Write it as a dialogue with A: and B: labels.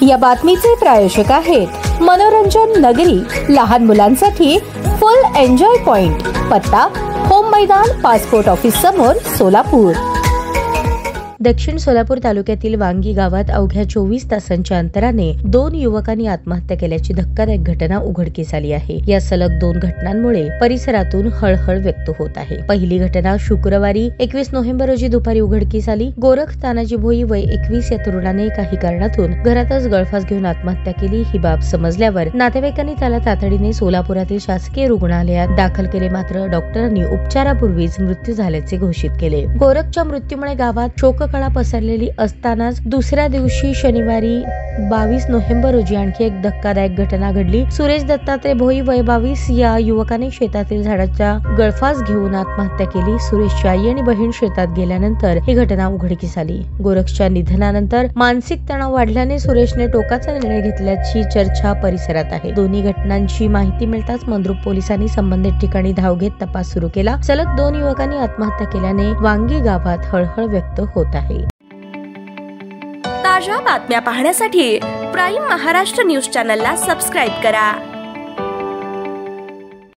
A: या बातमीचे प्रायोजक आहेत मनोरंजन नगरी, लहान मुलांसाठी फुल एन्जॉय पॉइंट, पत्ता होम मैदान, पासपोर्ट ऑफिस समोर, सोलापूर।
B: दक्षिण सोलापूर तालुक्यातील वांगी गावात अवघ्या 24 तासांच्या अंतराने 2 युवकांनी आत्महत्या केल्याची धक्कादायक घटना उघडकीस आली आहे। या सलग 2 घटनांमुळे परिसरातून हळहळ व्यक्त होत आहे। पहिली घटना शुक्रवारी 21 नोव्हेंबर रोजी दुपारी उघडकीस आली। गोरख तानाजी भोई वय 21 या तरुणाने काही कारणातून घरातच गळफास घेऊन आत्महत्या केली। ही बाब समजल्यावर नातेवाईकांनी त्याला तातडीने सोलापुरातील शासकीय रुग्णालयात दाखल केले, मात्र डॉक्टरांनी उपचारापूर्वीच मृत्यू झाल्याचे घोषित केले। गोरखच्या मृत्यूमुळे गावात शोककळा पसरलेली असतानाच दुसऱ्या दिवशी शनिवारी 22 नोव्हेंबर रोजी आणखी एक धक्कादायक घटना घडली। सुरेश दत्तात्रय भोई वय 22 या युवकाने शेतातील झाडाचा गळफास घेऊन आत्महत्या केली। सुरेशची आई आणि बहीण शेतात गेल्यानंतर ही घटना उघडकीस आली। गोरखच्या निधनानंतर मानसिक तणाव वाढल्याने सुरेशने टोकाचा निर्णय घेतल्याची चर्चा परिसरात आहे। दोन्ही घटनांची माहिती मिळताच मंद्रुप पोलिसांनी संबंधित ठिकाणी धाव घेत तपास सुरू केला। सलग 2 युवकांनी आत्महत्या केल्याने वांगी गावात हळहळ व्यक्त होत आहे।
C: ताज्या बातम्या पाहण्यासाठी प्राईम महाराष्ट्र न्यूज चॅनलला सबस्क्राईब करा।